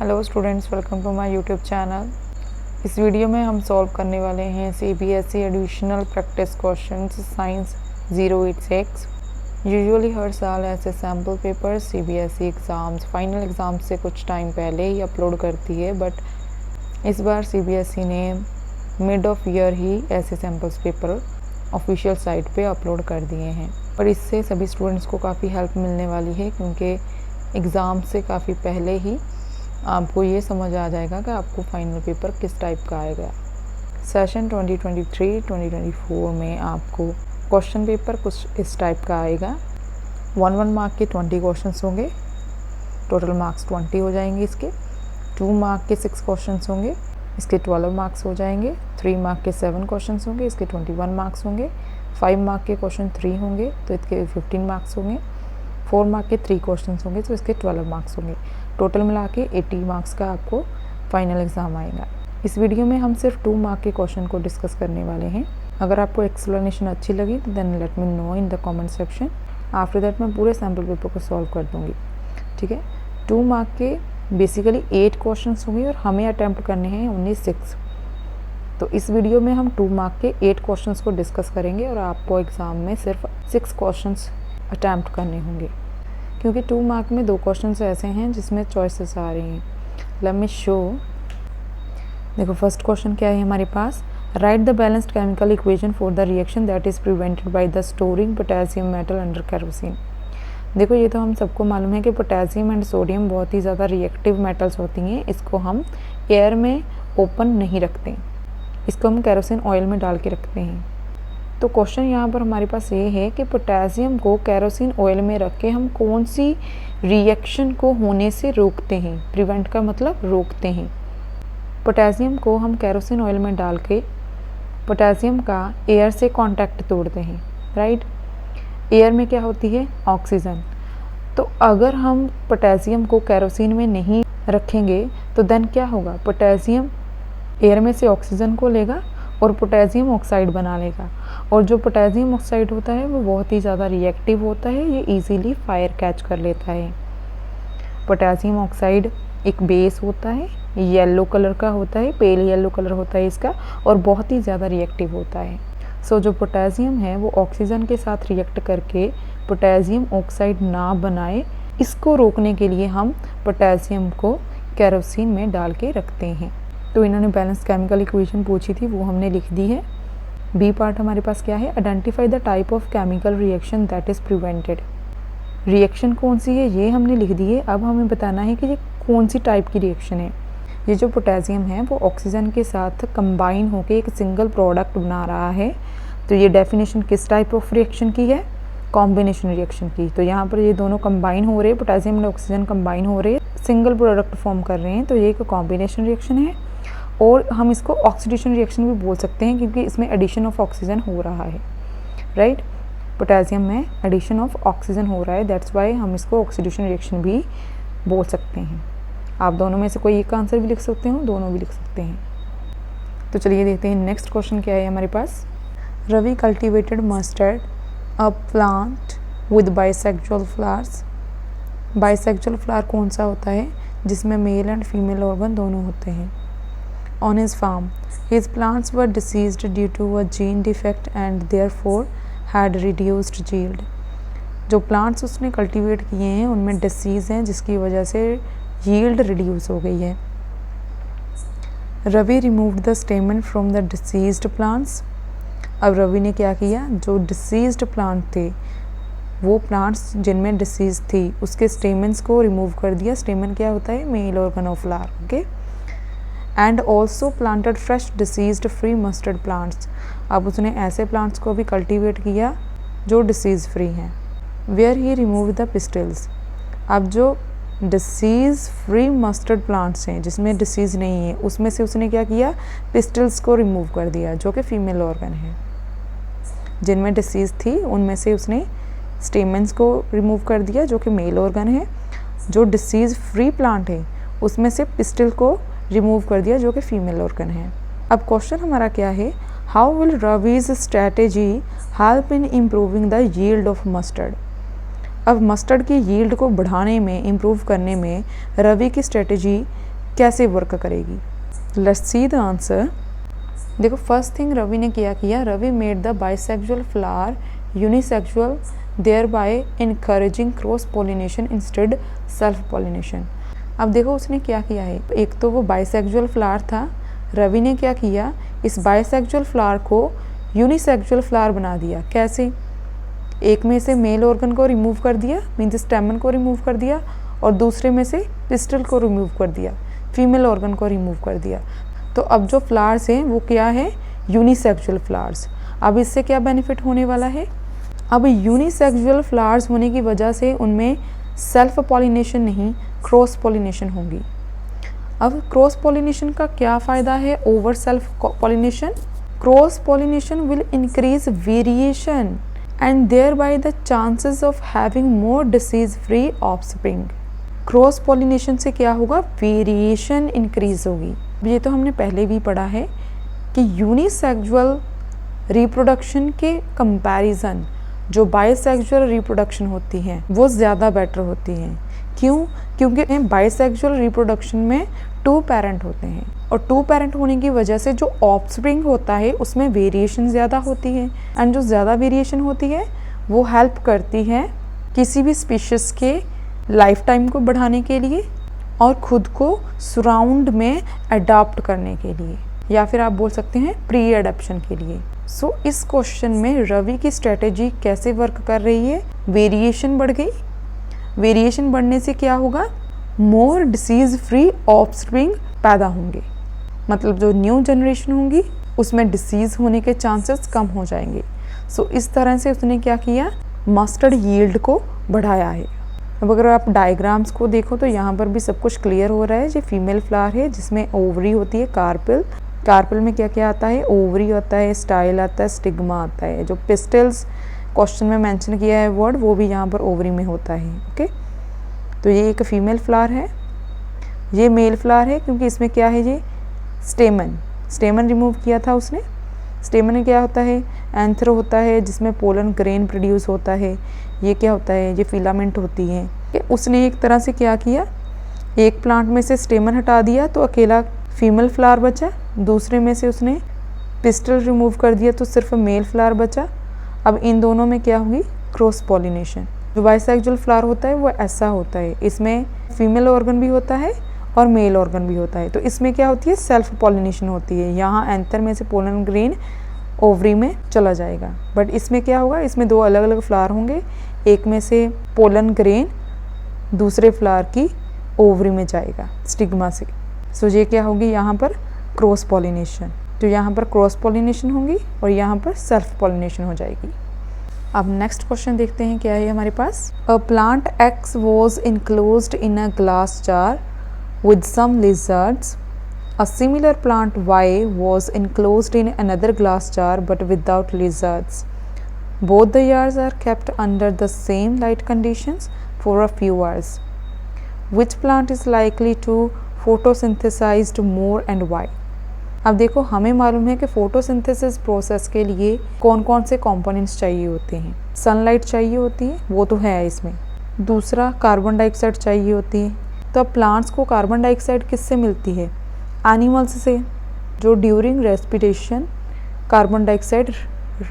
Hello students, welcome to my YouTube channel. इस video में हम सॉल्व करने वाले हैं CBSE additional practice questions science 086। Usually हर साल ऐसे sample papers CBSE exams final exam से कुछ टाइम पहले ही अपलोड करती है, बट इस बार CBSE ने मिड ऑफ ईयर ही ऐसे सैम्पल्स पेपर ऑफिशियल साइट पे अपलोड कर दिए हैं। और इससे सभी स्टूडेंट्स को काफ़ी हेल्प मिलने वाली है, क्योंकि एग्ज़ाम से काफ़ी पहले ही आपको ये समझ आ जाएगा कि आपको फाइनल पेपर किस टाइप का आएगा। सेशन 2023-2024 में आपको क्वेश्चन पेपर कुछ इस टाइप का आएगा। 1 मार्क के 20 क्वेश्चंस होंगे, टोटल मार्क्स 20 हो जाएंगे। इसके 2 मार्क के 6 क्वेश्चंस होंगे, इसके 12 मार्क्स हो जाएंगे। 3 मार्क के 7 क्वेश्चंस होंगे, इसके 21 मार्क्स होंगे। 5 मार्क के क्वेश्चन 3 होंगे तो इसके 15 मार्क्स होंगे। 4 मार्क के 3 क्वेश्चंस होंगे तो इसके 12 मार्क्स होंगे। टोटल मिला के 80 मार्क्स का आपको फाइनल एग्ज़ाम आएगा। इस वीडियो में हम सिर्फ 2 मार्क के क्वेश्चन को डिस्कस करने वाले हैं। अगर आपको एक्सप्लेनेशन अच्छी लगी तो then let me know in the comment section. After that मैं पूरे सैम्पल पेपर को सॉल्व कर दूँगी, ठीक है। 2 मार्क के बेसिकली 8 क्वेश्चन होंगे और हमें अटैम्प्ट करने हैं ओनली 6। तो इस वीडियो में हम 2 मार्क के 8 क्वेश्चन को डिस्कस करेंगे और आपको एग्ज़ाम में सिर्फ 6 क्वेश्चन अटैम्प्ट करने होंगे, क्योंकि 2 मार्क में 2 क्वेश्चंस ऐसे हैं जिसमें चॉइसेस आ रही हैं। Let me show. देखो फर्स्ट क्वेश्चन क्या है हमारे पास, write the balanced chemical equation for the reaction that is prevented by the storing potassium metal under kerosene. देखो ये तो हम सबको मालूम है कि पोटेशियम एंड सोडियम बहुत ही ज़्यादा रिएक्टिव मेटल्स होती हैं। इसको हम एयर में ओपन नहीं रखते, इसको हम केरोसिन ऑयल में डाल के रखते हैं। तो क्वेश्चन यहाँ पर हमारे पास ये है कि पोटेशियम को केरोसिन ऑयल में रख के हम कौन सी रिएक्शन को होने से रोकते हैं। प्रिवेंट का मतलब रोकते हैं। पोटेशियम को हम केरोसिन ऑयल में डाल के पोटेशियम का एयर से कांटेक्ट तोड़ते हैं, राइट। एयर में क्या होती है, ऑक्सीजन। तो अगर हम पोटेशियम को केरोसिन में नहीं रखेंगे तो देन क्या होगा, पोटेशियम एयर में से ऑक्सीजन को लेगा और पोटेशियम ऑक्साइड बना लेगा। और जो पोटेशियम ऑक्साइड होता है वो बहुत ही ज़्यादा रिएक्टिव होता है, ये इजीली फायर कैच कर लेता है। पोटेशियम ऑक्साइड एक बेस होता है, येलो कलर का होता है, पेल येलो कलर होता है इसका, और बहुत ही ज़्यादा रिएक्टिव होता है। सो जो पोटेशियम है वो ऑक्सीजन के साथ रिएक्ट करके पोटेशियम ऑक्साइड ना बनाए, इसको रोकने के लिए हम पोटेशियम को केरोसिन में डाल के रखते हैं। तो इन्होंने बैलेंस केमिकल इक्वेशन पूछी थी, वो हमने लिख दी है। बी पार्ट हमारे पास क्या है, identify the type of chemical reaction that is prevented. Reaction कौन सी है ये हमने लिख दी है। अब हमें बताना है कि ये कौन सी टाइप की रिएक्शन है। ये जो पोटेशियम है वो ऑक्सीजन के साथ कंबाइन होकर एक सिंगल प्रोडक्ट बना रहा है। तो ये डेफिनेशन किस टाइप ऑफ रिएक्शन की है, कॉम्बिनेशन रिएक्शन की। तो यहाँ पर ये दोनों कंबाइन हो रहे हैं, पोटेशियम और ऑक्सीजन कंबाइन हो रहे हैं, सिंगल प्रोडक्ट फॉर्म कर रहे हैं, तो ये एक कॉम्बिनेशन रिएक्शन है। और हम इसको ऑक्सीडेशन रिएक्शन भी बोल सकते हैं, क्योंकि इसमें एडिशन ऑफ ऑक्सीजन हो रहा है, राइट। पोटेशियम में एडिशन ऑफ ऑक्सीजन हो रहा है, दैट्स वाई हम इसको ऑक्सीडेशन रिएक्शन भी बोल सकते हैं। आप दोनों में से कोई एक आंसर भी लिख सकते हो, दोनों भी लिख सकते हैं। तो चलिए देखते हैं नेक्स्ट क्वेश्चन क्या है हमारे पास। Ravi cultivated mustard a plant with bisexual flowers. Bisexual flower कौन सा होता है, जिसमें मेल एंड फीमेल ऑर्गन दोनों होते हैं। On his farm, his plants were diseased due to a gene defect and therefore had reduced yield. जो प्लांट्स उसने कल्टीवेट किए हैं उनमें डिसीज़ हैं, जिसकी वजह से यील्ड रिड्यूस हो गई है। Ravi removed the stamen from the diseased plants. अब रवि ने क्या किया, जो डिसीज्ड प्लांट थे, वो प्लांट्स जिनमें डिसीज़ थी उसके स्टेमन्स को रिमूव कर दिया। स्टेमन क्या होता है, male organ of flower, okay. And also planted fresh diseased free mustard plants. अब उसने ऐसे प्लांट्स को भी कल्टीवेट किया जो डिसीज़ फ्री हैं। Where he remove the pistils. अब जो डिसीज़ फ्री मस्टर्ड प्लांट्स हैं जिसमें डिसीज़ नहीं है, उसमें से उसने क्या किया, पिस्टल्स को रिमूव कर दिया, जो कि फीमेल ऑर्गन है। जिनमें डिसीज़ थी उनमें से उसने स्टेमन्स को रिमूव कर दिया, जो कि मेल ऑर्गन है। जो डिसीज़ फ्री प्लांट है उसमें से पिस्टल को रिमूव कर दिया, जो कि फीमेल ऑर्गन है। अब क्वेश्चन हमारा क्या है, how will Ravi's strategy help in improving the yield of mustard. अब मस्टर्ड की यील्ड को बढ़ाने में, इम्प्रूव करने में रवि की स्ट्रेटजी कैसे वर्क करेगी। Let's see the answer. देखो फर्स्ट थिंग रवि ने क्या किया, Ravi made the bisexual flower unisexual thereby encouraging cross pollination instead self pollination. अब देखो उसने क्या किया है, एक तो वो बाइसेक्सुअल फ्लावर था, रवि ने क्या किया, इस बाइसेक्सुअल फ्लावर को यूनिसेक्सुअल फ्लावर बना दिया। कैसे, एक में से मेल ऑर्गन को रिमूव कर दिया, मीन्स स्टेमन को रिमूव कर दिया, और दूसरे में से पिस्टल को रिमूव कर दिया, फीमेल ऑर्गन को रिमूव कर दिया। तो अब जो फ्लावर्स हैं वो क्या है, यूनिसेक्सुअल फ्लावर्स। अब इससे क्या बेनिफिट होने वाला है, अब यूनिसेक्सुअल फ्लावर्स होने की वजह से उनमें सेल्फ पॉलिनेशन नहीं क्रॉस पॉलिनेशन होगी। अब क्रॉस पॉलिनेशन का क्या फ़ायदा है over self pollination, cross pollination will increase variation and thereby the chances of having more disease free offspring। Cross pollination से क्या होगा, वेरिएशन इंक्रीज होगी। ये तो हमने पहले भी पढ़ा है कि यूनिसेक्सुअल रिप्रोडक्शन के कंपैरिजन जो बाइसेक्सुअल रिप्रोडक्शन होती हैं वो ज़्यादा बेटर होती हैं। क्यों, क्योंकि बाइसेक्सुअल रिप्रोडक्शन में 2 पेरेंट होते हैं, और 2 पेरेंट होने की वजह से जो ऑफस्प्रिंग होता है उसमें वेरिएशन ज़्यादा होती है, एंड जो ज़्यादा वेरिएशन होती है वो हेल्प करती है किसी भी स्पीशीज़ के लाइफ टाइम को बढ़ाने के लिए और ख़ुद को सराउंड में अडॉप्ट करने के लिए, या फिर आप बोल सकते हैं प्री एडप्शन के लिए। सो इस क्वेश्चन में रवि की स्ट्रेटेजी कैसे वर्क कर रही है, वेरिएशन बढ़ गई, वेरिएशन बढ़ने से क्या होगा, मोर डिसीज़ फ्री ऑफस्प्रिंग पैदा होंगे, मतलब जो न्यू जनरेशन होंगी उसमें डिसीज़ होने के चांसेस कम हो जाएंगे। सो इस तरह से उसने क्या किया, मस्टर्ड यील्ड को बढ़ाया है। अब अगर आप डायग्राम्स को देखो तो यहाँ पर भी सब कुछ क्लियर हो रहा है। ये फीमेल फ्लावर है जिसमें ओवरी होती है, कार्पेल, कार्पेल में क्या क्या आता है, ओवरी होता है, स्टाइल आता है, स्टिग्मा आता है। जो पिस्टल्स क्वेश्चन में मेंशन किया है वर्ड वो भी यहाँ पर ओवरी में होता है। ओके, तो ये एक फीमेल फ्लावर है, ये मेल फ्लावर है क्योंकि इसमें क्या है, ये स्टेमन, स्टेमन रिमूव किया था उसने। स्टेमन में क्या होता है, एंथर होता है जिसमें पोलन ग्रेन प्रोड्यूस होता है। ये क्या होता है, ये फिलामेंट होती है। उसने एक तरह से क्या किया, एक प्लांट में से स्टेमन हटा दिया तो अकेला फीमेल फ्लावर बचा, दूसरे में से उसने पिस्टल रिमूव कर दिया तो सिर्फ मेल फ्लावर बचा। अब इन दोनों में क्या होगी, क्रॉस पॉलिनेशन। जो बाइसेक्सुअल फ्लावर होता है वो ऐसा होता है, इसमें फीमेल ऑर्गन भी होता है और मेल ऑर्गन भी होता है। तो इसमें क्या होती है, सेल्फ पॉलिनेशन होती है। यहाँ एंथर में से पोलन ग्रेन ओवरी में चला जाएगा, बट इसमें क्या होगा, इसमें 2 अलग अलग फ्लावर होंगे, एक में से पोलन ग्रेन दूसरे फ्लावर की ओवरी में जाएगा स्टिग्मा से। सो ये क्या होगी, यहाँ पर क्रॉस पॉलिनेशन। तो यहाँ पर क्रॉस पॉलिनेशन होगी और यहाँ पर सेल्फ पॉलिनेशन हो जाएगी। अब नेक्स्ट क्वेश्चन देखते हैं क्या है हमारे पास। A plant X was enclosed in a glass jar with some lizards. A similar plant Y was enclosed in another glass jar but without lizards. Both the jars are kept under the same light conditions for a few hours. Which plant is likely to photosynthesize more and why? अब देखो हमें मालूम है कि photosynthesis process के लिए कौन कौन से कंपोनेंट्स चाहिए होते हैं। सनलाइट चाहिए होती है, वो तो है इसमें। दूसरा कार्बन डाइऑक्साइड चाहिए होती है। तो अब प्लांट्स को कार्बन डाइऑक्साइड किससे मिलती है, एनिमल्स से, जो during respiration carbon dioxide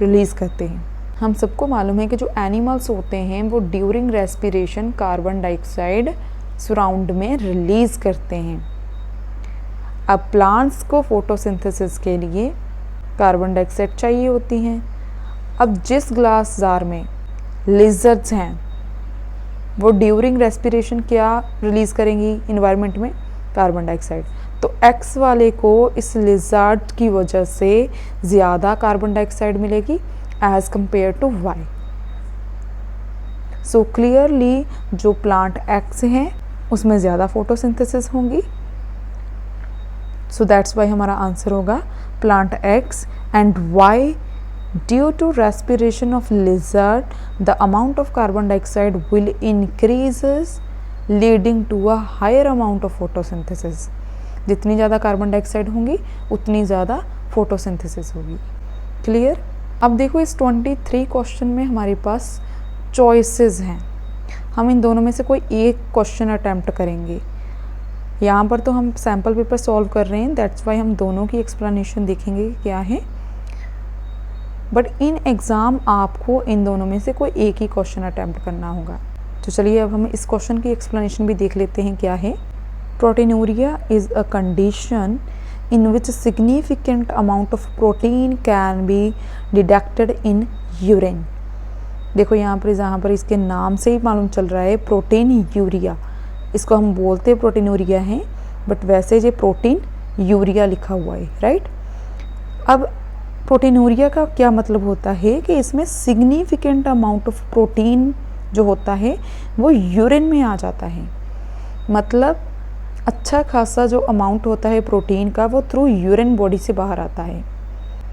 release करते हैं। हम सबको मालूम है कि जो एनिमल्स होते हैं वो during respiration carbon dioxide surround में रिलीज़ करते हैं। अब प्लांट्स को फोटोसिंथेसिस के लिए कार्बन डाइऑक्साइड चाहिए होती हैं। अब जिस ग्लास जार में लिजर्ड्स हैं वो ड्यूरिंग रेस्पिरेशन क्या रिलीज़ करेंगी इन्वायरमेंट में, कार्बन डाइऑक्साइड। तो एक्स वाले को इस लिजर्ड की वजह से ज़्यादा कार्बन डाइऑक्साइड मिलेगी as compared to Y. So clearly जो प्लांट एक्स हैं उसमें ज़्यादा फोटोसिंथेसिस होंगी। सो दैट्स वाई हमारा आंसर होगा plant X. And Y, due to respiration of lizard the amount of carbon dioxide will increases leading to a higher amount of photosynthesis. जितनी ज़्यादा carbon dioxide होंगी उतनी ज़्यादा फोटोसिंथेसिस होगी। Clear. अब देखो इस 23 क्वेश्चन में हमारे पास चॉइसेस हैं। हम इन दोनों में से कोई एक क्वेश्चन अटैम्प्ट करेंगे। यहाँ पर तो हम सैम्पल पेपर सॉल्व कर रहे हैं, दैट्स वाई हम दोनों की एक्सप्लेनेशन देखेंगे कि क्या है, बट इन एग्ज़ाम आपको इन दोनों में से कोई एक ही क्वेश्चन अटैम्प्ट करना होगा। तो चलिए अब हम इस क्वेश्चन की एक्सप्लेनेशन भी देख लेते हैं क्या है। Proteinuria is a condition in which a significant amount of protein can be detected in urine। देखो यहाँ पर इसके नाम से ही मालूम चल रहा है प्रोटीन यूरिया, इसको हम बोलते हैं प्रोटीनूरिया है, बट वैसे ये प्रोटीन यूरिया लिखा हुआ है, राइट। अब प्रोटीनूरिया का क्या मतलब होता है कि इसमें सिग्निफिकेंट अमाउंट ऑफ प्रोटीन जो होता है वो यूरिन में आ जाता है, मतलब अच्छा खासा जो अमाउंट होता है प्रोटीन का वो थ्रू यूरिन बॉडी से बाहर आता है।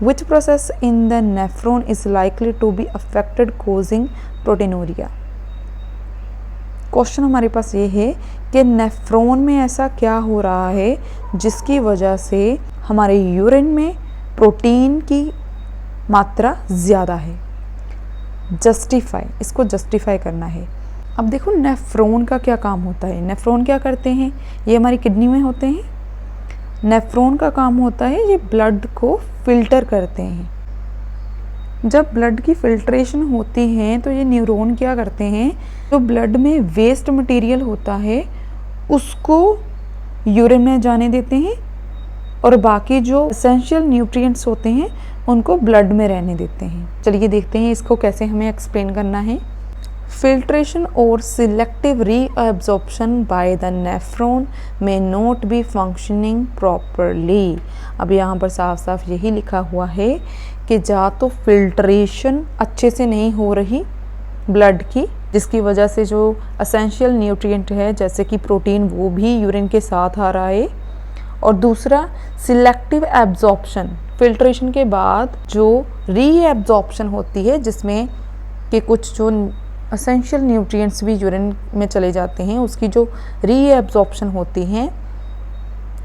Which process in the nephron is likely to be affected causing proteinuria. Question हमारे पास ये है कि नेफ्रॉन में ऐसा क्या हो रहा है जिसकी वजह से हमारे यूरिन में प्रोटीन की मात्रा ज़्यादा है। जस्टिफाई, इसको जस्टिफाई करना है। अब देखो नेफ्रॉन का क्या काम होता है, नेफ्रॉन क्या करते हैं, ये हमारी किडनी में होते हैं। नेफ्रॉन का काम होता है ये ब्लड को फिल्टर करते हैं। जब ब्लड की फिल्ट्रेशन होती है तो ये न्यूरॉन क्या करते हैं, जो ब्लड में वेस्ट मटेरियल होता है उसको यूरिन में जाने देते हैं और बाकी जो एसेंशियल न्यूट्रिएंट्स होते हैं उनको ब्लड में रहने देते हैं। चलिए देखते हैं इसको कैसे हमें एक्सप्लेन करना है। Filtration or selective reabsorption by the nephron may not be functioning properly। अब यहाँ पर साफ साफ यही लिखा हुआ है कि जा तो फिल्ट्रेशन अच्छे से नहीं हो रही ब्लड की, जिसकी वजह से जो एसेंशियल न्यूट्रिएंट है जैसे कि प्रोटीन वो भी यूरिन के साथ आ रहा है, और दूसरा सिलेक्टिव एब्जॉर्प्शन, फिल्ट्रेशन के बाद जो रीएब्जॉर्प्शन होती है जिसमें कि कुछ जो एसेंशियल न्यूट्रिएंट्स भी यूरिन में चले जाते हैं, उसकी जो रीएब्जॉर्प्शन होती हैं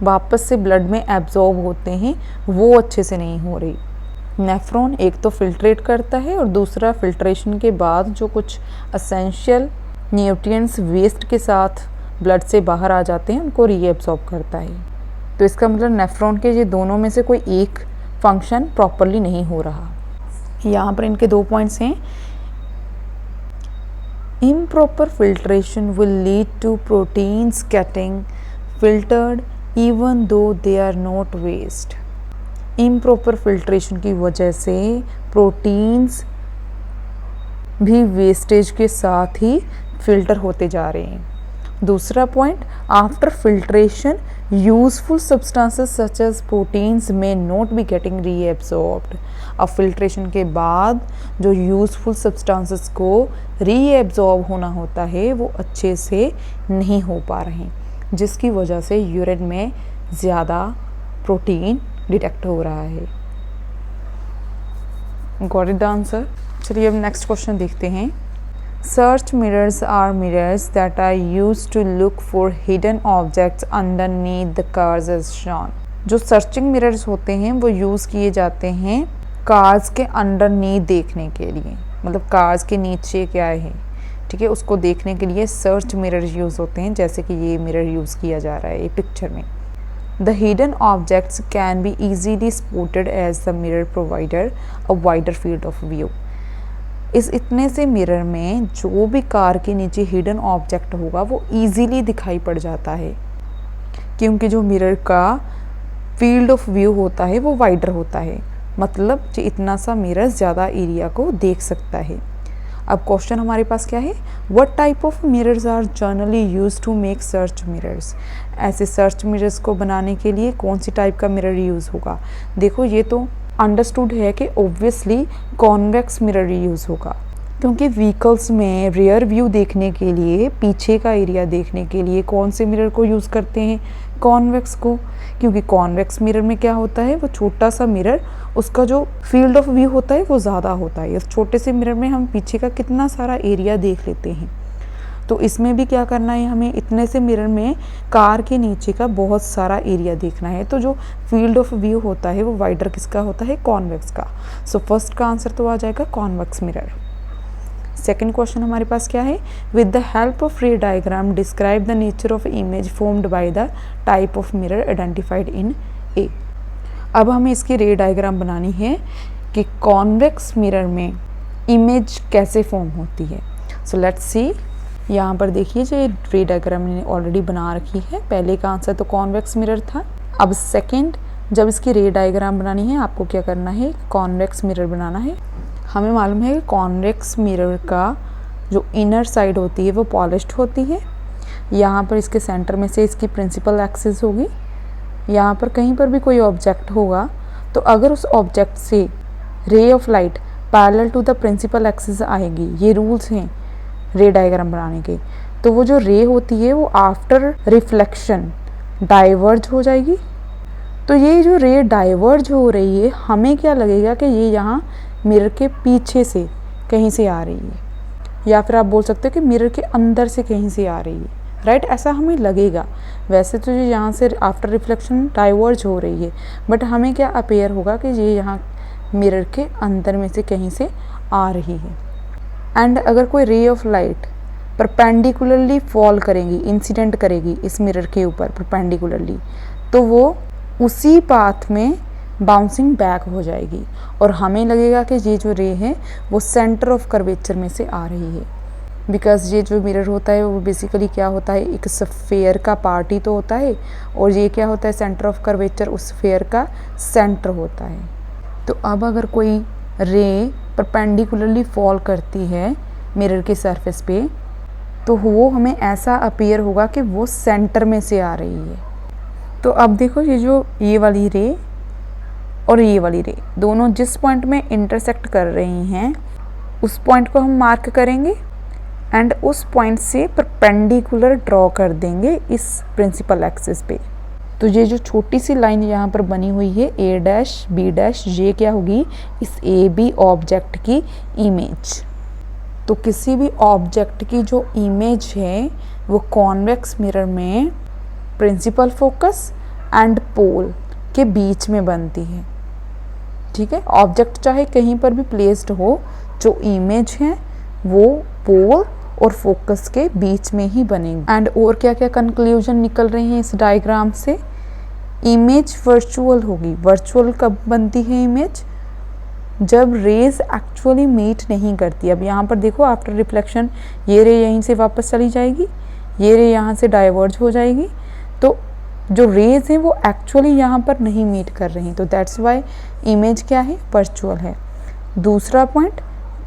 वापस से ब्लड में एब्जॉर्ब होते हैं, वो अच्छे से नहीं हो रही। नेफ्रॉन एक तो फिल्ट्रेट करता है और दूसरा फिल्ट्रेशन के बाद जो कुछ एसेंशियल न्यूट्रिएंट्स वेस्ट के साथ ब्लड से बाहर आ जाते हैं उनको रीएब्जॉर्ब करता है। तो इसका मतलब नेफ्रॉन के ये दोनों में से कोई एक फंक्शन प्रॉपरली नहीं हो रहा। यहाँ पर इनके 2 पॉइंट्स हैं। Improper filtration will lead to proteins getting filtered even though they are not waste। Improper filtration की वजह से प्रोटीन्स भी वेस्टेज के साथ ही फिल्टर होते जा रहे हैं। दूसरा point, after filtration useful substances such as proteins may not be getting reabsorbed. अब फिल्ट्रेशन के बाद जो यूजफुल सब्सटेंसेस को रीएब्सॉर्ब होना होता है वो अच्छे से नहीं हो पा रहे, जिसकी वजह से यूरिन में ज़्यादा प्रोटीन डिटेक्ट हो रहा है। Got it the answer. चलिए अब नेक्स्ट क्वेश्चन देखते हैं। Search mirrors are mirrors that are used to look for hidden objects underneath the cars as shown. जो सर्चिंग मिरर्स होते हैं वो यूज़ किए जाते हैं कार्स के अंडरनीथ देखने के लिए, मतलब कार्स के नीचे क्या है, ठीक है, उसको देखने के लिए सर्च मिरर यूज़ होते हैं, जैसे कि ये मिरर यूज़ किया जा रहा है ये पिक्चर में। The hidden objects can be easily spotted as the mirror provider a wider field of view. इस इतने से मिरर में जो भी कार के नीचे हिडन ऑब्जेक्ट होगा वो ईजीली दिखाई पड़ जाता है, क्योंकि जो मिरर का फील्ड ऑफ व्यू होता है वो वाइडर होता है, मतलब जो इतना सा मिरर ज़्यादा एरिया को देख सकता है। अब क्वेश्चन हमारे पास क्या है, what type of mirrors are generally use to make search mirrors. ऐसे सर्च मिरर्स को बनाने के लिए कौन सी टाइप का मिरर यूज़ होगा। देखो ये तो अंडरस्टूड है कि ऑब्वियसली कॉन्वेक्स मिरर यूज़ होगा, क्योंकि व्हीकल्स में रियर व्यू देखने के लिए, पीछे का एरिया देखने के लिए कौन से मिरर को यूज़ करते हैं, कॉन्वेक्स को, क्योंकि कॉन्वेक्स मिरर में क्या होता है, वो छोटा सा मिरर, उसका जो फील्ड ऑफ व्यू होता है वो ज़्यादा होता है। इस छोटे से मिरर में हम पीछे का कितना सारा एरिया देख लेते हैं। तो इसमें भी क्या करना है, हमें इतने से मिरर में कार के नीचे का बहुत सारा एरिया देखना है। तो जो फील्ड ऑफ व्यू होता है वो वाइडर किसका होता है, कॉन्वेक्स का। सो फर्स्ट का आंसर तो आ जाएगा कॉन्वेक्स मिरर। सेकंड क्वेश्चन हमारे पास क्या है, with the help of ray diagram describe the nature of image formed by the type of mirror identified in A. अब हमें इसकी रे डायग्राम बनानी है कि कॉन्वेक्स मिरर में इमेज कैसे फॉर्म होती है। सो लेट्स सी, यहाँ पर देखिए जो रे डायग्राम मैंने ऑलरेडी बना रखी है। पहले का आंसर तो कॉन्वेक्स मिरर था। अब सेकंड, जब इसकी रे डायग्राम बनानी है आपको क्या करना है, कॉन्वेक्स मिरर बनाना है। हमें मालूम है कि कॉन्वेक्स मिरर का जो इनर साइड होती है वो पॉलिश्ड होती है। यहाँ पर इसके सेंटर में से इसकी प्रिंसिपल एक्सिस होगी। यहाँ पर कहीं पर भी कोई ऑब्जेक्ट होगा तो अगर उस ऑब्जेक्ट से ray of light parallel to the principal axis आएगी, ये रूल्स हैं रे डायग्राम बनाने के, तो वो जो रे होती है वो आफ्टर रिफ्लेक्शन डाइवर्ज हो जाएगी। तो ये जो रे डाइवर्ज हो रही है, हमें क्या लगेगा कि ये यहाँ मिरर के पीछे से कहीं से आ रही है, या फिर आप बोल सकते हो कि मिरर के अंदर से कहीं से आ रही है, राइट, ऐसा हमें लगेगा। वैसे तो ये यहाँ से आफ्टर रिफ्लेक्शन डाइवर्ज हो रही है, बट हमें क्या अपीयर होगा कि ये यहाँ मिरर के अंदर में से कहीं से आ रही है। एंड अगर कोई रे ऑफ लाइट परपेंडिकुलरली फॉल करेगी, इंसिडेंट करेगी इस मिरर के ऊपर परपेंडिकुलरली, तो वो उसी पाथ में बाउंसिंग बैक हो जाएगी और हमें लगेगा कि ये जो रे है वो सेंटर ऑफ कर्वेचर में से आ रही है। बिकॉज ये जो मिरर होता है वो बेसिकली क्या होता है, एक स्फेयर का पार्ट ही तो होता है, और ये क्या होता है, सेंटर ऑफ कर्वेचर उस स्फेयर का सेंटर होता है। तो अब अगर कोई रे परपेंडिकुलरली फॉल करती है मिरर के सरफेस पे, तो वो हमें ऐसा अपीयर होगा कि वो सेंटर में से आ रही है। तो अब देखो ये वाली रे और ये वाली रे दोनों जिस पॉइंट में इंटरसेक्ट कर रही हैं उस पॉइंट को हम मार्क करेंगे एंड उस पॉइंट से परपेंडिकुलर ड्रॉ कर देंगे इस प्रिंसिपल एक्सिस पे। तो ये जो छोटी सी लाइन यहाँ पर बनी हुई है ए डैश बी डैश, ये क्या होगी, इस ए बी ऑब्जेक्ट की इमेज। तो किसी भी ऑब्जेक्ट की जो इमेज है वो कॉन्वेक्स मिरर में प्रिंसिपल फोकस एंड पोल के बीच में बनती है। ठीक है, ऑब्जेक्ट चाहे कहीं पर भी प्लेस्ड हो, जो इमेज है वो पोल और फोकस के बीच में ही बनेगी। एंड और क्या क्या कंक्लूजन निकल रही हैं इस डायग्राम से, इमेज वर्चुअल होगी। वर्चुअल कब बनती है इमेज, जब रेज एक्चुअली मीट नहीं करती। अब यहाँ पर देखो आफ्टर रिफ्लेक्शन ये रे यहीं से वापस चली जाएगी, ये रे यहाँ से डाइवर्ज हो जाएगी, तो जो रेज हैं वो एक्चुअली यहाँ पर नहीं मीट कर रही, तो दैट्स वाई इमेज क्या है, वर्चुअल है। दूसरा पॉइंट,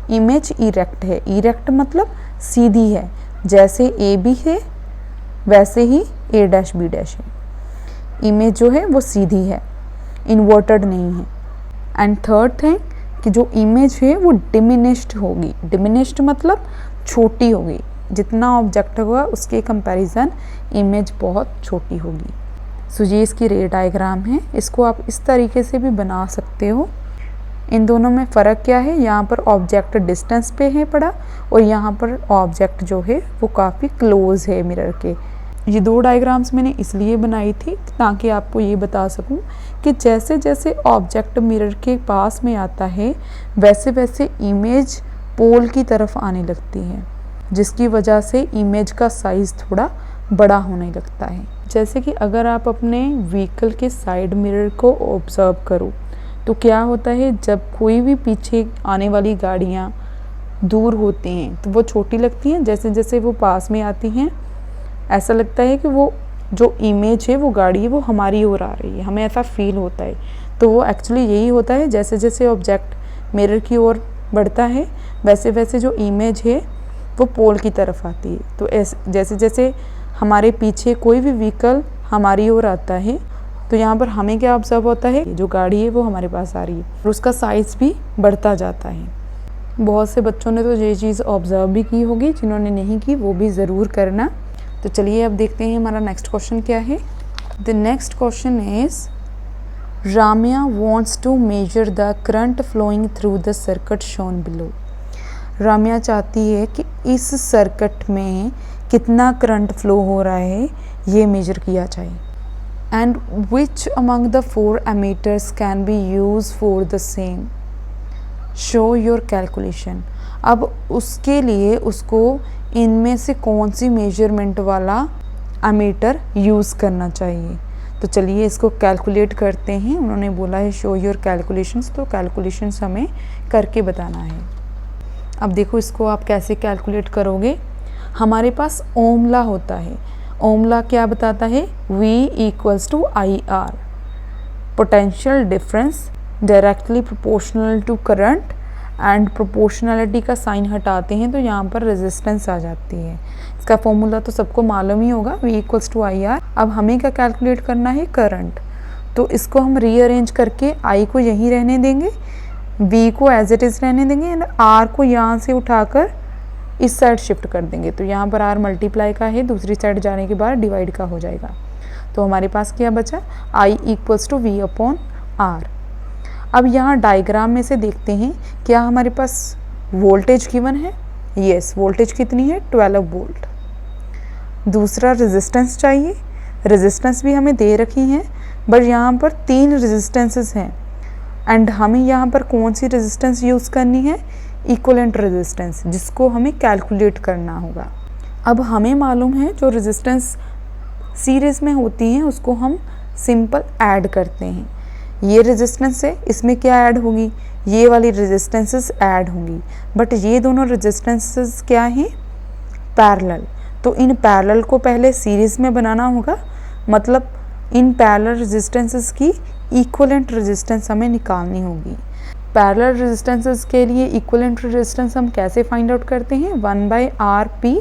इमेज इरेक्ट है। इरेक्ट मतलब सीधी है, जैसे ए बी है वैसे ही ए डैश बी डैश है। इमेज जो है वो सीधी है, इन्वर्टेड नहीं है। एंड थर्ड थिंग कि जो इमेज है वो डिमिनिश्ड होगी। डिमिनिश्ड मतलब छोटी होगी, जितना ऑब्जेक्ट होगा उसके कंपैरिजन इमेज बहुत छोटी होगी। सो ये इसकी रे डायग्राम है, इसको आप इस तरीके से भी बना सकते हो। इन दोनों में फ़र्क क्या है, यहाँ पर ऑब्जेक्ट डिस्टेंस पे है पड़ा और यहाँ पर ऑब्जेक्ट जो है वो काफ़ी क्लोज है मिरर के। ये दो डायग्राम्स मैंने इसलिए बनाई थी ताकि आपको ये बता सकूं कि जैसे जैसे ऑब्जेक्ट मिरर के पास में आता है वैसे वैसे इमेज पोल की तरफ आने लगती है, जिसकी वजह से इमेज का साइज़ थोड़ा बड़ा होने लगता है। जैसे कि अगर आप अपने व्हीकल के साइड मिरर को ऑब्जर्व करो तो क्या होता है, जब कोई भी पीछे आने वाली गाड़ियाँ दूर होती हैं तो वो छोटी लगती हैं, जैसे जैसे वो पास में आती हैं ऐसा लगता है कि वो जो इमेज है वो गाड़ी है वो हमारी ओर आ रही है, हमें ऐसा फील होता है। तो वो एक्चुअली यही होता है, जैसे जैसे ऑब्जेक्ट मिरर की ओर बढ़ता है वैसे वैसे जो इमेज है वो पोल की तरफ आती है। तो ऐसे जैसे जैसे हमारे पीछे कोई भी व्हीकल हमारी ओर आता है तो यहाँ पर हमें क्या ऑब्जर्व होता है, जो गाड़ी है वो हमारे पास आ रही है और उसका साइज़ भी बढ़ता जाता है। बहुत से बच्चों ने तो ये चीज़ ऑब्जर्व भी की होगी, जिन्होंने नहीं की वो भी ज़रूर करना। तो चलिए अब देखते हैं हमारा नेक्स्ट क्वेश्चन क्या है। The next question is Ramya wants to measure the current flowing through the circuit shown below. Ramya चाहती है कि इस सर्किट में कितना करंट फ्लो हो रहा है ये मेजर किया जाए। And which among the 4 ammeters can be use for the same. Show your calculation. अब उसके लिए उसको इनमें से कौन सी मेजरमेंट वाला एमीटर यूज़ करना चाहिए। तो चलिए इसको कैलकुलेट करते हैं। उन्होंने बोला है शो योर कैलकुलेशंस, तो कैलकुलेशंस हमें करके बताना है। अब देखो इसको आप कैसे कैलकुलेट करोगे। हमारे पास ओम लॉ होता है। ओम लॉ क्या बताता है, V equals to IR, potential difference directly proportional to current, and proportionality का साइन हटाते हैं तो यहाँ पर रेजिस्टेंस आ जाती है। इसका फॉर्मूला तो सबको मालूम ही होगा, V इक्वल्स टू IR। अब हमें क्या कैलकुलेट करना है, करंट। तो इसको हम रीअरेंज करके I को यहीं रहने देंगे, V को एज इट इज़ रहने देंगे, एंड R को यहाँ से उठाकर इस साइड शिफ्ट कर देंगे। तो यहाँ पर R मल्टीप्लाई का है, दूसरी साइड जाने के बाद डिवाइड का हो जाएगा। तो हमारे पास क्या बचा, I equals to V upon R। अब यहाँ डायग्राम में से देखते हैं क्या हमारे पास वोल्टेज गिवन है। यस, वोल्टेज कितनी है, 12 वोल्ट। दूसरा रेजिस्टेंस चाहिए, रेजिस्टेंस भी हमें दे रखी है, बट यहाँ पर 3 रेजिस्टेंसेस हैं, एंड हमें यहाँ पर कौन सी रेजिस्टेंस यूज़ करनी है, इक्विवेलेंट रेजिस्टेंस, जिसको हमें कैलकुलेट करना होगा। अब हमें मालूम है जो रेजिस्टेंस सीरीज़ में होती हैं उसको हम सिंपल ऐड करते हैं। ये रेजिस्टेंस है, इसमें क्या ऐड होगी, ये वाली रेजिस्टेंसेस ऐड होंगी, बट ये दोनों रेजिस्टेंसेस क्या हैं, पैरेलल। तो इन पैरेलल को पहले सीरीज़ में बनाना होगा, मतलब इन पैरेलल रेजिस्टेंसेस की इक्विवेलेंट रेजिस्टेंस हमें निकालनी होगी। पैरेलल रेजिस्टेंसेस के लिए इक्विवेलेंट रेजिस्टेंस हम कैसे फाइंड आउट करते हैं, 1/RP,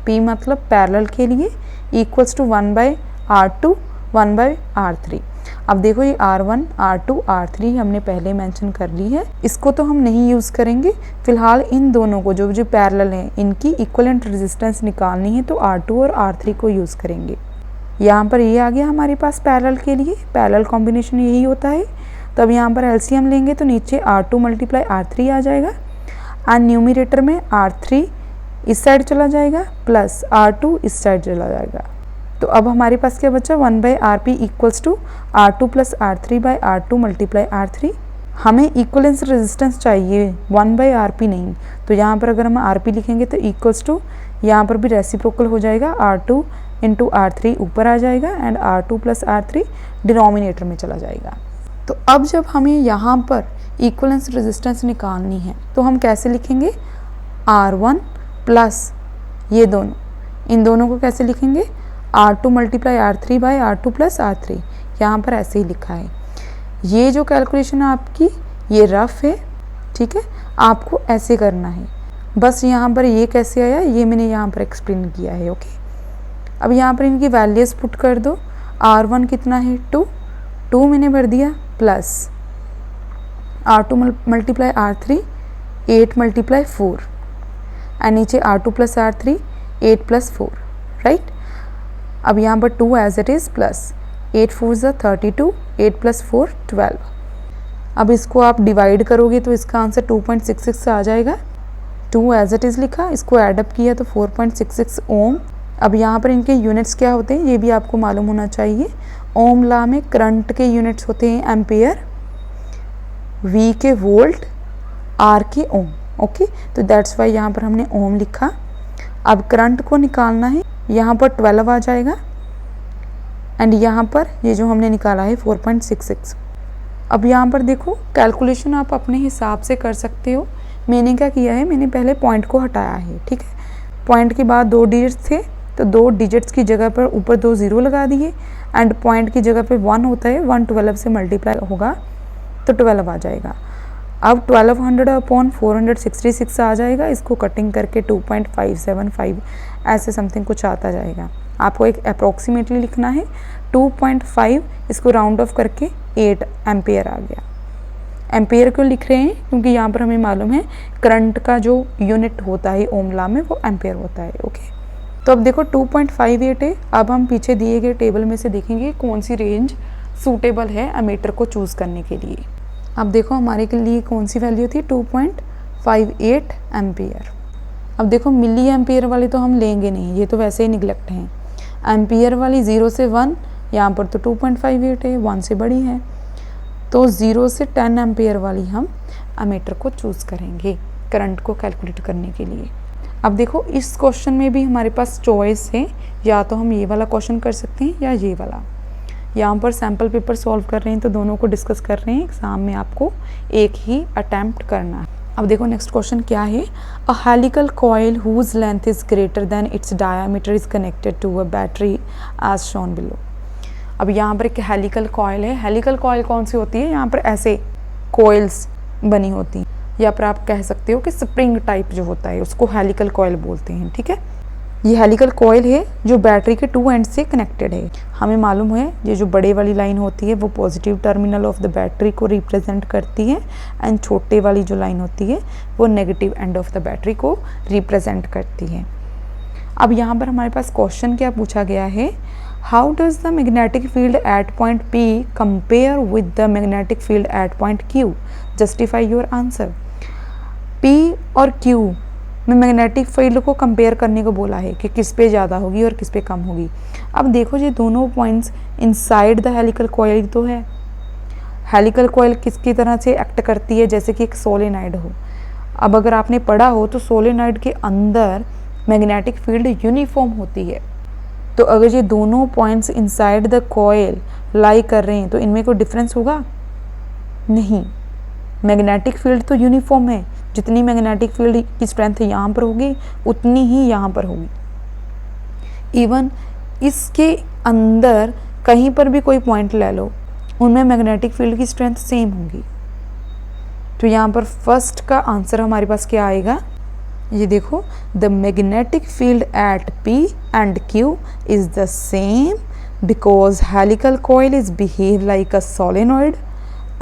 P मतलब पैरेलल के लिए, इक्वल्स टू 1/R2, 1/R3। अब देखो ये R1, R2, R3 हमने पहले मेंशन कर ली है, इसको तो हम नहीं यूज़ करेंगे। फिलहाल इन दोनों को जो जो पैरेलल हैं इनकी इक्विवेलेंट रेजिस्टेंस निकालनी है, तो R2 और R3 को यूज़ करेंगे। यहाँ पर ये आ गया हमारे पास पैरेलल के लिए, पैरेलल कॉम्बिनेशन यही होता है। तो अब यहाँ पर एलसीएम लेंगे तो नीचे R2 मल्टीप्लाई R3 आ जाएगा, एंड न्यूमरेटर में R3 इस साइड चला जाएगा प्लस R2 इस साइड चला जाएगा। तो अब हमारे पास क्या बचा, 1/RP equals to R2 plus R3/R2 multiply R3। हमें इक्वलेंस रेजिस्टेंस चाहिए, 1/RP नहीं। तो यहाँ पर अगर हम RP लिखेंगे तो इक्वल्स टू, यहाँ पर भी रेसिप्रोकल हो जाएगा, R2 इंटू R3 ऊपर आ जाएगा, and R2 plus R3 denominator में चला जाएगा। तो अब जब हमें यहाँ पर इक्वलेंस रेजिस्टेंस निकालनी है तो हम कैसे लिखेंगे, R1 प्लस ये दोनों, इन दोनों को कैसे लिखेंगे, R2 multiply R3/R2 plus R3। यहाँ पर ऐसे ही लिखा है। ये जो कैलकुलेशन है आपकी ये रफ है, ठीक है, आपको ऐसे करना है। बस यहाँ पर ये कैसे आया ये मैंने यहाँ पर एक्सप्लेन किया है, ओके। अब यहाँ पर इनकी वैल्यूज़ पुट कर दो। R1 कितना है, 2 मैंने भर दिया, plus R2 multiply R3 8 multiply 4, and नीचे R2 plus R3 8 plus 4, right. अब यहाँ पर 2 एज इट इज़ प्लस 8 4 ज़ा 32, 8 प्लस 4 12। अब इसको आप डिवाइड करोगे तो इसका आंसर 2.66 आ जाएगा। 2 एज इट इज़ लिखा, इसको एडअप किया तो 4.66 ओम। अब यहाँ पर इनके यूनिट्स क्या होते हैं ये भी आपको मालूम होना चाहिए। ओम लॉ में करंट के यूनिट्स होते हैं एम्पियर, V के वोल्ट, R के ओम, ओके। तो दैट्स वाई यहाँ पर हमने ओम लिखा। अब करंट को निकालना है, यहाँ पर 12 आ जाएगा, एंड यहाँ पर ये जो हमने निकाला है 4.66। अब यहाँ पर देखो कैलकुलेशन आप अपने हिसाब से कर सकते हो। मैंने क्या किया है, मैंने पहले पॉइंट को हटाया है, ठीक है। पॉइंट के बाद 2 डिजिट्स थे तो 2 डिजिट्स की जगह पर ऊपर 2 0 लगा दिए, एंड पॉइंट की जगह पे 1 होता है, 1 12 से मल्टीप्लाई होगा तो 12 आ जाएगा। अब 1200 अपॉन 466 आ जाएगा। इसको कटिंग करके 2.575 ऐसे समथिंग कुछ आता जाएगा। आपको एक अप्रॉक्सीमेटली लिखना है 2.5, इसको राउंड ऑफ करके 8 एम्पियर आ गया। एम्पियर क्यों लिख रहे हैं, क्योंकि यहाँ पर हमें मालूम है करंट का जो यूनिट होता है ओम लॉ में वो एम्पियर होता है, ओके। तो अब देखो 2.58 है। अब हम पीछे दिए गए टेबल में से देखेंगे कौन सी रेंज सूटेबल है एमीटर को चूज़ करने के लिए। अब देखो हमारे के लिए कौन सी वैल्यू थी, 2.58 एम्पियर। अब देखो मिली एम्पियर वाली तो हम लेंगे नहीं, ये तो वैसे ही निगलेक्ट हैं। एम्पियर वाली 0 से 1, यहाँ पर तो 2.58 है, 1 से बड़ी है। तो 0 से 10 एम्पेयर वाली हम एमीटर को चूज़ करेंगे करंट को कैलकुलेट करने के लिए। अब देखो इस क्वेश्चन में भी हमारे पास चॉइस है, या तो हम ये वाला क्वेश्चन कर सकते हैं या ये वाला। यहाँ पर सैम्पल पेपर सॉल्व कर रहे हैं तो दोनों को डिस्कस कर रहे हैं, एग्जाम में आपको एक ही अटैम्प्ट करना है। अब देखो नेक्स्ट क्वेश्चन क्या है। A helical coil whose length is greater than its diameter is connected to a battery as shown below. अब यहाँ पर एक हेलिकल कॉइल है। हेलिकल कॉइल कौन सी होती है, यहाँ पर ऐसे कॉइल्स बनी होती हैं, या फिर आप कह सकते हो कि स्प्रिंग टाइप जो होता है उसको हेलिकल कॉइल बोलते हैं। ठीक है, ये हेलिकल कॉइल है जो बैटरी के 2 एंड से कनेक्टेड है। हमें मालूम है ये जो बड़े वाली लाइन होती है वो positive terminal of the battery को रिप्रेजेंट करती है, एंड छोटे वाली जो लाइन होती है वो negative end of the battery को रिप्रेजेंट करती है। अब यहाँ पर हमारे पास क्वेश्चन क्या पूछा गया है, how does the magnetic field at point P compare with the magnetic field at point Q, justify your answer. P और Q में मैग्नेटिक फील्ड को कंपेयर करने को बोला है कि किस पे ज़्यादा होगी और किस पे कम होगी। अब देखो ये दोनों points inside the helical coil तो है। हेलिकल कॉइल किसकी तरह से एक्ट करती है, जैसे कि एक सोलेनाइड हो। अब अगर आपने पढ़ा हो तो सोलेनाइड के अंदर मैग्नेटिक फील्ड यूनिफॉर्म होती है। तो अगर ये दोनों पॉइंट्स इनसाइड द कॉइल लाई कर रहे हैं तो इनमें कोई डिफरेंस होगा नहीं। मैग्नेटिक फील्ड तो यूनिफॉर्म है, जितनी मैग्नेटिक फील्ड की स्ट्रेंथ यहाँ पर होगी उतनी ही यहाँ पर होगी। इवन इसके अंदर कहीं पर भी कोई पॉइंट ले लो, उनमें मैग्नेटिक फील्ड की स्ट्रेंथ सेम होगी। तो यहाँ पर फर्स्ट का आंसर हमारे पास क्या आएगा, ये देखो, the magnetic field at P and Q is the same because helical coil is behave like a solenoid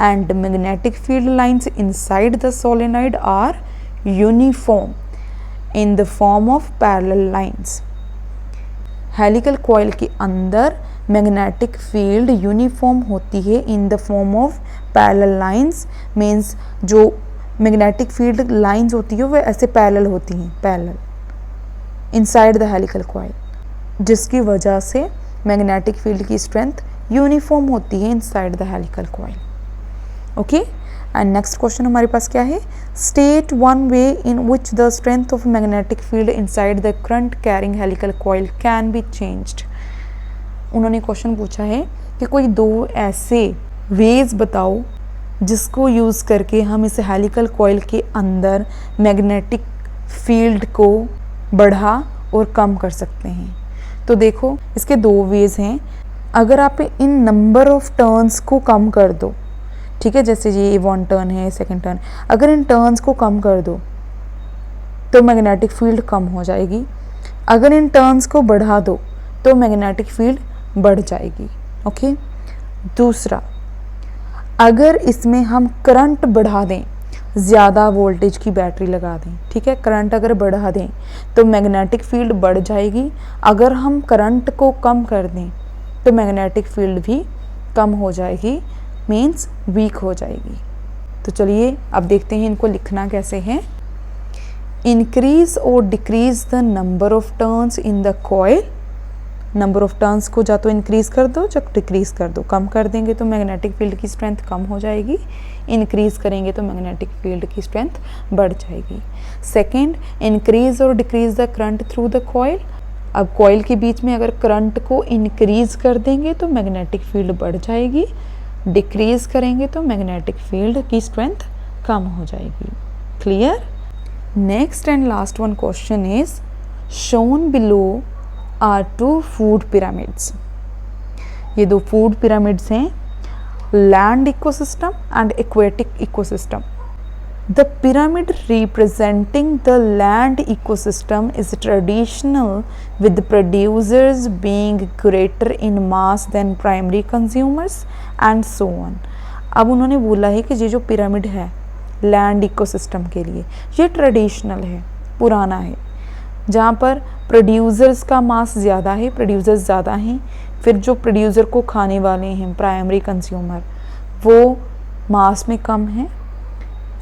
and magnetic field lines inside the solenoid are uniform in the form of parallel lines. Helical coil के अंदर magnetic field uniform होती है in the form of parallel lines, means जो magnetic field lines होती है वो ऐसे parallel होती हैं, parallel inside the helical coil, जिसकी वजह से मैग्नेटिक फील्ड की स्ट्रेंथ यूनिफॉर्म होती है inside the helical coil. Okay, and next question हमारे पास क्या है, state one way in which the strength of magnetic field inside the current carrying helical coil can be changed. उन्होंने question पूछा है कि कोई 2 ऐसे वेज बताओ जिसको यूज़ करके हम इस हेलिकल कॉइल के अंदर मैग्नेटिक फील्ड को बढ़ा और कम कर सकते हैं। तो देखो इसके 2 वेज हैं। अगर आप इन नंबर ऑफ टर्न्स को कम कर दो, ठीक है, जैसे ये 1 टर्न है, 2nd टर्न, अगर इन टर्न्स को कम कर दो तो मैग्नेटिक फील्ड कम हो जाएगी। अगर इन टर्न्स को बढ़ा दो तो मैग्नेटिक फील्ड बढ़ जाएगी। ओके, दूसरा, अगर इसमें हम करंट बढ़ा दें, ज़्यादा वोल्टेज की बैटरी लगा दें, ठीक है, करंट अगर बढ़ा दें तो मैग्नेटिक फील्ड बढ़ जाएगी। अगर हम करंट को कम कर दें तो मैग्नेटिक फील्ड भी कम हो जाएगी, मीन्स वीक हो जाएगी। तो चलिए अब देखते हैं इनको लिखना कैसे है। इंक्रीज और decrease the number of turns in the coil. Number of turns को या तो इंक्रीज कर दो या डिक्रीज कर दो। कम कर देंगे तो मैग्नेटिक फील्ड की स्ट्रेंथ कम हो जाएगी, इंक्रीज करेंगे तो मैग्नेटिक फील्ड की स्ट्रेंथ बढ़ जाएगी। सेकेंड, इंक्रीज और decrease the current through the coil. अब कॉइल के बीच में अगर करंट को इंक्रीज कर देंगे तो मैग्नेटिक फील्ड बढ़ जाएगी, डिक्रीज करेंगे तो मैग्नेटिक फील्ड की स्ट्रेंथ कम हो जाएगी। Clear? Next and last one question is shown below are 2 food pyramids. ये 2 फूड पिरामिड्स हैं, land ecosystem and aquatic ecosystem. The pyramid representing the land ecosystem is traditional, with producers being greater in mass than primary consumers and so on. अब उन्होंने बोला है कि ये जो pyramid है लैंड इकोसिस्टम के लिए ये ट्रेडिशनल है, पुराना है, जहाँ पर प्रोड्यूसर्स का मास ज़्यादा है, प्रोड्यूसर्स ज़्यादा हैं, फिर जो प्रोड्यूसर को खाने वाले हैं प्राइमरी कंज्यूमर वो मास में कम हैं,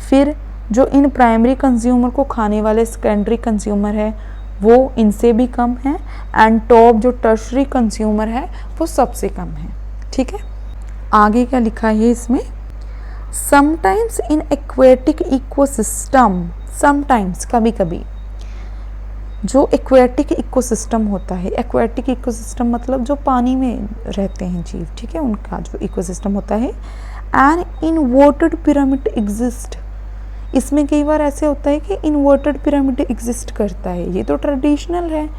फिर जो इन प्राइमरी कंज्यूमर को खाने वाले सेकेंडरी कंज्यूमर है वो इनसे भी कम है, एंड टॉप जो टर्शरी कंज्यूमर है वो सबसे कम है। ठीक है, आगे क्या लिखा है इसमें, sometimes in aquatic ecosystem, sometimes कभी कभी जो एक्वेटिक इकोसिस्टम होता है, एक्वेटिक इकोसिस्टम मतलब जो पानी में रहते हैं जीव, ठीक है, उनका जो इकोसिस्टम होता है, एन इन्वर्टेड पिरामिड एग्जिस्ट, इसमें कई बार ऐसे होता है कि इन्वर्टेड पिरामिड एग्जिस्ट करता है, ये तो ट्रेडिशनल है,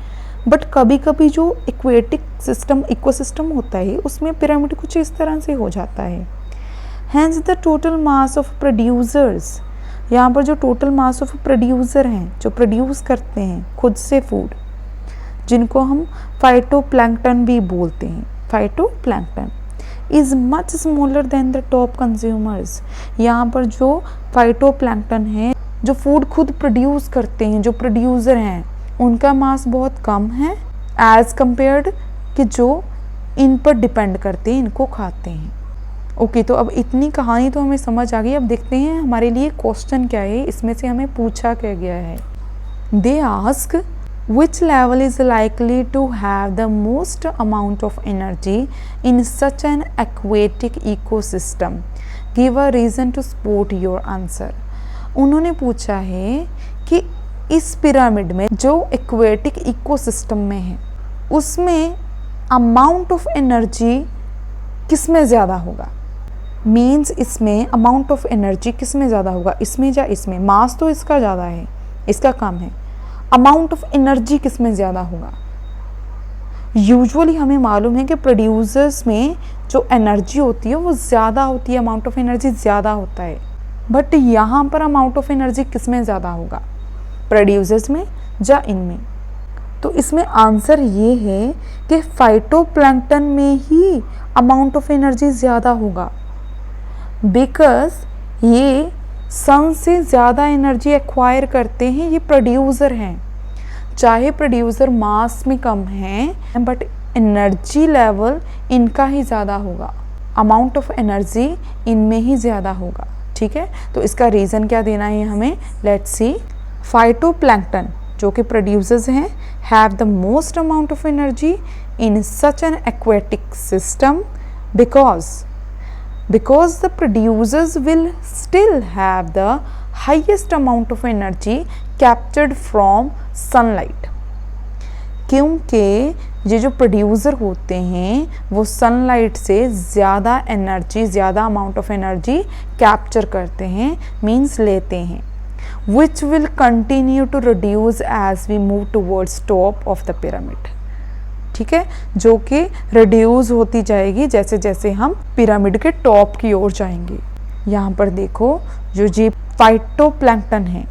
बट कभी कभी जो एक्वेटिक सिस्टम इकोसिस्टम होता है उसमें पिरामिड कुछ इस तरह से हो जाता है। Hence the total mass of producers, यहाँ पर जो टोटल मास ऑफ प्रोड्यूसर हैं, जो प्रोड्यूस करते हैं खुद से फूड, जिनको हम फाइटोप्लैंक्टन भी बोलते हैं, phytoplankton is much smaller than the top consumers, यहाँ पर जो फाइटोप्लैंक्टन है, जो फूड खुद प्रोड्यूस करते हैं, जो प्रोड्यूसर हैं, उनका मास बहुत कम है एज कंपेयर्ड कि जो इन पर डिपेंड करते हैं, इनको खाते हैं। ओके, तो अब इतनी कहानी तो हमें समझ आ गई। अब देखते हैं हमारे लिए क्वेश्चन क्या है, इसमें से हमें पूछा क्या गया है। They ask which level is likely to have the most amount of energy in such an aquatic ecosystem, give a reason to support your answer. उन्होंने पूछा है कि इस पिरामिड में जो एक्वेटिक इकोसिस्टम में है उसमें अमाउंट ऑफ एनर्जी किसमें ज़्यादा होगा, मीन्स इसमें अमाउंट ऑफ एनर्जी किसमें ज़्यादा होगा, इसमें या इसमें। मास तो इसका ज़्यादा है, इसका कम है, अमाउंट ऑफ एनर्जी किसमें ज़्यादा होगा। यूजुअली हमें मालूम है कि प्रोड्यूसर्स में जो एनर्जी होती है वो ज़्यादा होती है, अमाउंट ऑफ एनर्जी ज़्यादा होता है, बट यहाँ पर अमाउंट ऑफ एनर्जी किसमें ज़्यादा होगा, प्रोड्यूसर्स में या इनमें। तो इसमें आंसर ये है कि फाइटोप्लैंक्टन में ही अमाउंट ऑफ एनर्जी ज़्यादा होगा, बिकॉज ये सन से ज़्यादा एनर्जी एक्वायर करते हैं, ये प्रोड्यूसर हैं। चाहे प्रोड्यूसर मास में कम हैं बट एनर्जी लेवल इनका ही ज़्यादा होगा, अमाउंट ऑफ एनर्जी इनमें ही ज़्यादा होगा, ठीक है। तो इसका रीज़न क्या देना है हमें, लेट्स सी। फाइटोप्लैंक्टन जो कि प्रोड्यूसर्स हैं have the most amount of energy in such an aquatic system because the producers will still have the highest amount of energy captured from sunlight, क्योंकि ये जो प्रोड्यूसर होते हैं वो सनलाइट से ज़्यादा एनर्जी, ज़्यादा अमाउंट ऑफ एनर्जी कैप्चर करते हैं, मीन्स लेते हैं, which will continue to reduce as we move towards top of the pyramid, ठीक है, जो कि रिड्यूस होती जाएगी जैसे जैसे हम पिरामिड के टॉप की ओर जाएंगे। यहाँ पर देखो जो जी फाइटोप्लैंक्टन है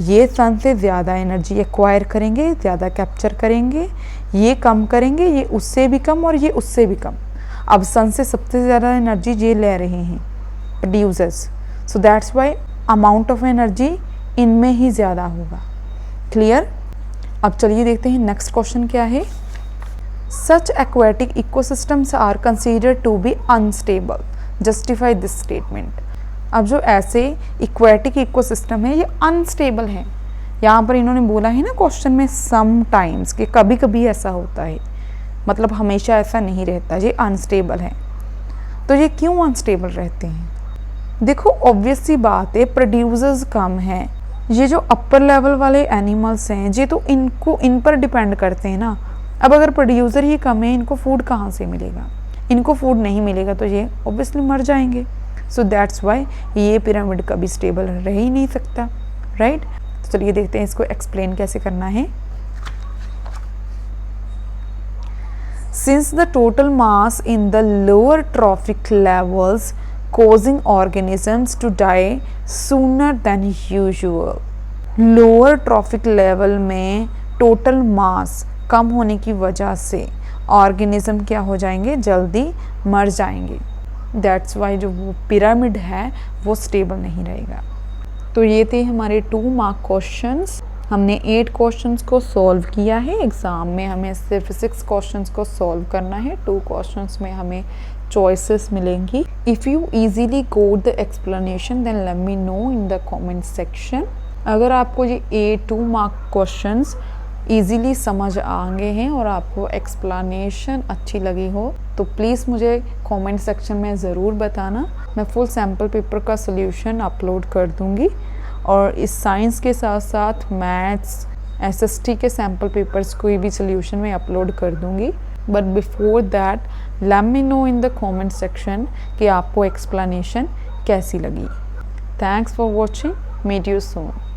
ये सन से ज़्यादा एनर्जी एक्वायर करेंगे, ज़्यादा कैप्चर करेंगे, ये कम करेंगे, ये उससे भी कम और ये उससे भी कम। अब सन से सबसे ज़्यादा एनर्जी ये ले रहे हैं producers, so that's Y amount of energy इनमें ही ज़्यादा होगा। क्लियर। अब चलिए देखते हैं नेक्स्ट क्वेश्चन क्या है। Such aquatic ecosystems are considered to be unstable. Justify this statement. अब जो ऐसे aquatic ecosystem है ये unstable है, यहाँ पर इन्होंने बोला है ना क्वेश्चन में sometimes कि कभी कभी ऐसा होता है, मतलब हमेशा ऐसा नहीं रहता, ये unstable है। तो ये क्यों unstable रहते हैं? देखो ऑब्वियस सी बात है, प्रोड्यूसर्स कम हैं, ये जो अपर लेवल वाले एनिमल्स हैं ये तो इन पर डिपेंड करते हैं ना। अब अगर प्रोड्यूसर ही कम है, इनको फूड कहाँ से मिलेगा, इनको फूड नहीं मिलेगा तो ये ऑब्वियसली मर जाएंगे। सो दैट्स वाई ये पिरामिड कभी स्टेबल रह ही नहीं सकता, राइट। तो चलिए देखते हैं इसको एक्सप्लेन कैसे करना है। Since the total mass in the lower trophic levels causing organisms to die sooner than usual, lower trophic level में टोटल मास कम होने की वजह से ऑर्गेनिज्म क्या हो जाएंगे, जल्दी मर जाएंगे। दैट्स वाई जो वो पिरामिड है वो स्टेबल नहीं रहेगा। तो ये थे हमारे 2 मार्क क्वेश्चंस। हमने 8 क्वेश्चंस को सॉल्व किया है। एग्ज़ाम में हमें सिर्फ 6 क्वेश्चंस को सॉल्व करना है। 2 क्वेश्चंस में हमें चॉइसेस मिलेंगी। If you easily got the explanation then let me know in the comment section. अगर आपको ये 2 मार्क क्वेश्चंस इजीली समझ आ गए हैं और आपको एक्सप्लेनेशन अच्छी लगी हो तो प्लीज़ मुझे कमेंट सेक्शन में ज़रूर बताना। मैं फुल सैम्पल पेपर का सोल्यूशन अपलोड कर दूँगी और इस साइंस के साथ साथ मैथ्स SST के सैम्पल पेपर्स कोई भी सोल्यूशन मैं अपलोड कर दूँगी। But before that let me know in the comment section कि आपको एक्सप्लेनेशन कैसी लगी। Thanks for watching, meet you soon.